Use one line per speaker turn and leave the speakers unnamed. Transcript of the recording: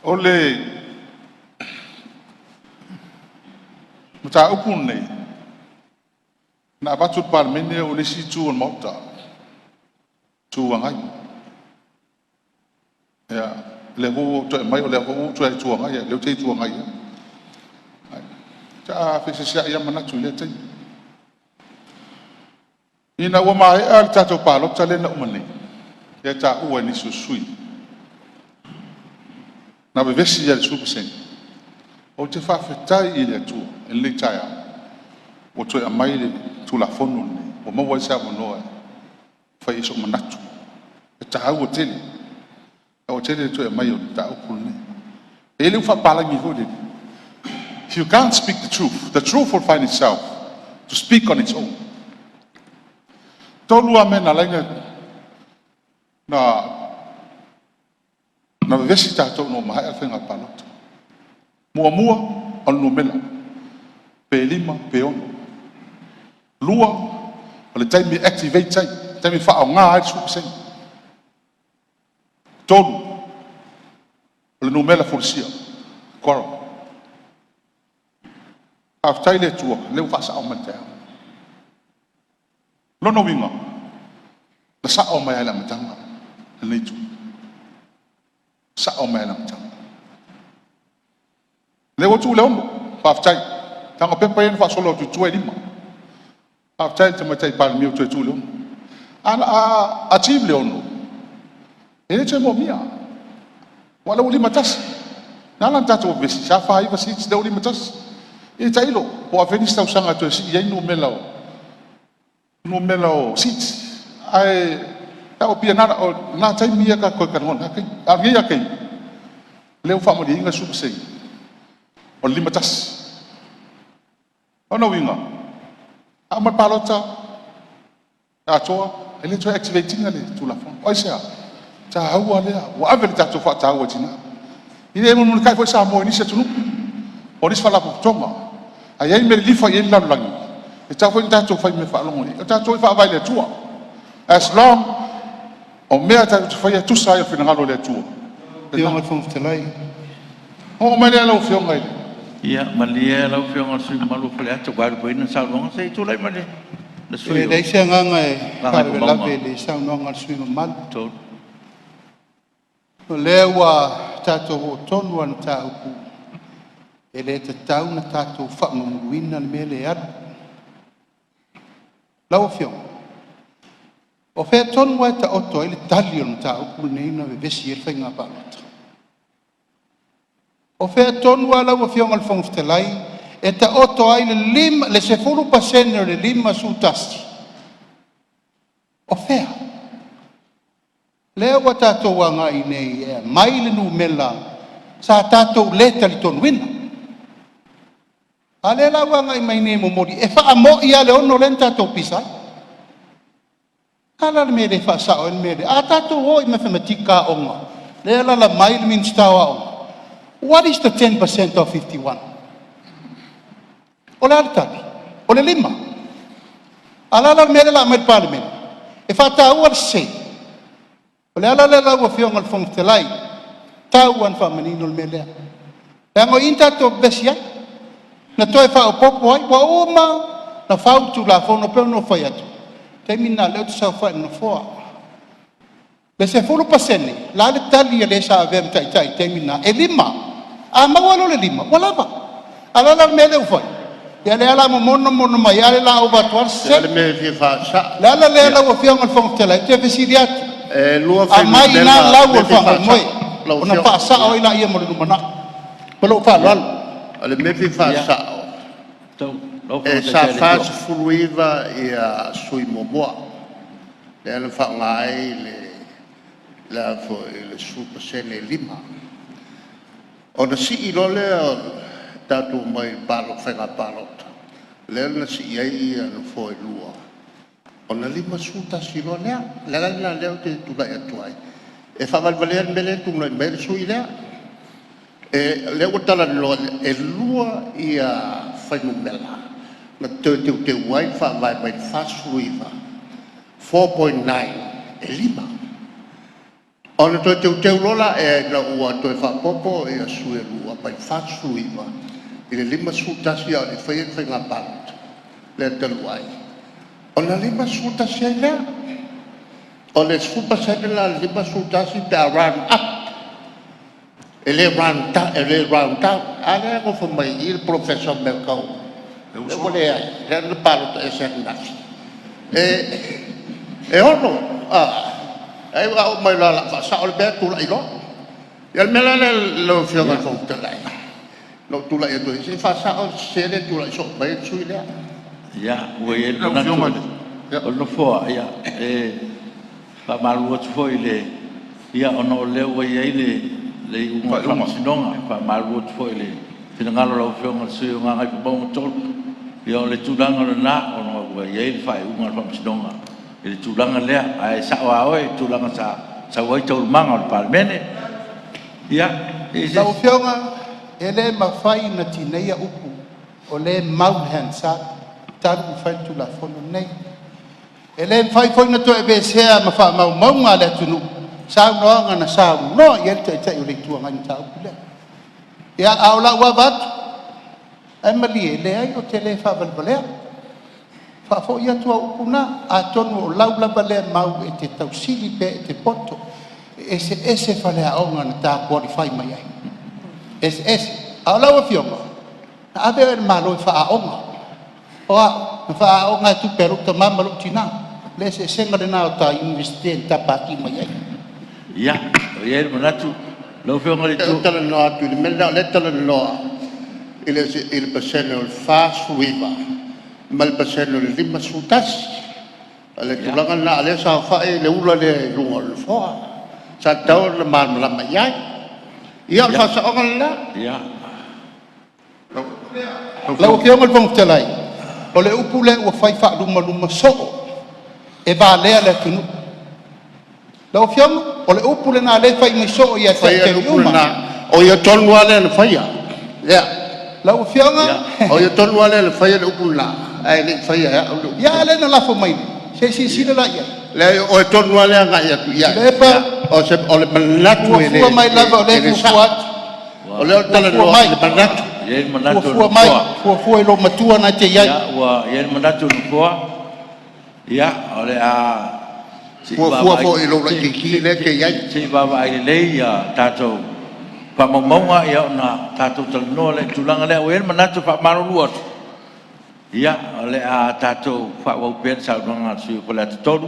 Ole mata upun nei na batut Palemene ole si tu on mota tu angai ya le ho to mai ole ho tu ai tu angai le te tu angai ta fe se sia ia mana tu le te ina wa mai al ta to pa lo tale na umani ya ta u ni susui na be vesi ya su pesen o te fa fe tai ile tu le taia o to a mai le tu la fonu o mo wa sa mo no fa iso manatu ta ha o tele to a mai o ta o pulne ele fa pala ngi ho. If you can't speak the truth will find itself to speak on its own. Tolu amen alenga na vesi tato no mai afenga palot. Mua on no mela. Pe lima pe ono. Lua ole time activate time fa nga ai su sen. Tolu ole no mela forcia. Koro. After ile tua le fa sa o mate. Lono winga. La sa o mai la matanga. Le tu. Sa o mai la matanga. Le wo tu le ombo. After tanga pepa yen fa solo tu tu lima. After te mate pa mi tu tu le. A achieve le ono. Ele che mo mia. Wala uli matas. Nala tatu besi sa fa iva si de uli matas. E tailo o avenista usanga to si ia no melao sit ai ta o pia na tai mia ka ko kan hon hakai a ngia kai leu fa mo dinga su sei o limatas ona winga a ma palota a to ele to activating ale tu la fon o sia ta hawa le o avel ta to fa ta o tina ile mo kai fo sa mo ni se tunu o ni fa la po tonga ai me lifa yen la langi e ta fo ta to fa me fa longo e ta to fa vai le tua as long o me ta to fa tu sa e fina le tua
e o fo te lai
o me le lo fio ngai
ia malia lo fio ngai su malu fle atu ba ko ina sa longo sei tu lai male
le su e dei se nganga e ka la vele sa no ngal su mal
to
le wa ta to tonu an ta ku e le te tau na tātou whaamamuina le mele adu. Lau whiong. O whea tonu ai ta oto e le tali o na tā upu neina ve vesi e whainga palota. O whea tonu ai lau whiong al whanguftelai e ta oto ai le se furu pasene le lima sutasti. O whea. Lea wa tātou wanga i nei e mai le nu mela sa tātou leta li tonu wina. Ale la wanga i mai nemo mori e fa mo ia le ono lenta to pisa ala me le fa sa on me a ta to ho i mathematica onga le la mai min stawa onga what is the 10% of 51 ola alta ole lima ala la me la mer parliament e fa ta war se ole ala la wa fiong al fong telai ta wan fa menino le mele ngo inta to besia na toi fa o popo ai wa uma na fa tu la fono pe no fa yatu te mina le tu sa fa no fo be se fo pasene la le tali le sa vem tai te mina e lima a ma walo le lima wala ba ala la me le fo ya le ala mo mono ma ya le la o ba tor se
le me fi fa sa
la o fi on fo tele te fi siriat
lua fi
ma ina la o fa mo ona fa sa o ila ia mo no mana pelo fa lo
ale me fi fa sa e sa fa fuluiva e a sui momoa le ala fa ngai le la fo le su pasene lima ona si i lole tatu mai palo fenga palo le na si ai ana fo lua ona lima su ta si lole la le te tu vai atuai e fa valer mele tu no me su ile e le utala lo e lua ia fai no mela na te wai fa vai vai fa suiva 4.9 e lima ona to te lola e na ua to fa popo e sue lua pa fa suiva ile lima sutasi o le fai nga pat le te luai ona lima sutasi le o le supa sa la lima sutasi te round up ele round down ale ko fa mai il professor Belkau e ko le ai le palo te se nasi e ono ai wa mai la fa sa o be tu la ilo ya me la lo fio ga fo te la lo tu la e tu se fa sa o se le tu la so mai su ile
ya o ye na tu o no fo ya pa malu tu fo ile ya ono le o ye le uma fa sinonga pa malu tu fo ile fina ngalo lo fio ma su nga ga po to ya le tu danga na ono ye fa uma fa sinonga ele tulanga lea ai sa o e tulanga sa o tau manga o Palemene ia
la ofionga ele mafai na tineia upu o le mau hansa taru fai tu la fono nei ele fai foi na to e besea ma fa mau nga le tunu sa no nga na sa no ye te te le tu nga ni tau le ia aula wa vat emali ele ai o tele fa valvalea fa fo ia tua upuna a tonu o laula bale mau e te tausili pe te poto ese fale a onga na ta qualify mai ai ese a laua fionga na ave e malo fa a onga o a fa a onga tu peru ta mama lo tina le se senga de na ta investe ta pati mai ai
ia ye manatu lo fionga le tu
tala no atu le mena le tala no il paseno il fast river mal paseno le lima sutas ale tulanga na ale sa fa e le ula le lunga le fo sa tau le man la mai ia fa sa onga la
ia
lau ke onga pong telai o le upule o fai fa luma so e va le le tunu lau fiam o le upule na le fai mi so ia te luma
o ia tonu ale le fai ia
lau fianga
o ia tonu ale le fai le upula ai le fai
ya le na la fo mai se si la ia
le o tonu ale nga ia tu ia o se o le manatu
ele fu mai la o le fu wat
o le tala no le manatu
ye manatu
fu mai fu lo matua na te ia
ya wa ye manatu no fo ya ole a
fu i lo ki le ke ia
si baba ai le ya tato pa monga ya na tato tano le tulanga le o ye manatu fa maru luot ia ole a tato fa wo pen sa nga su ko la tolu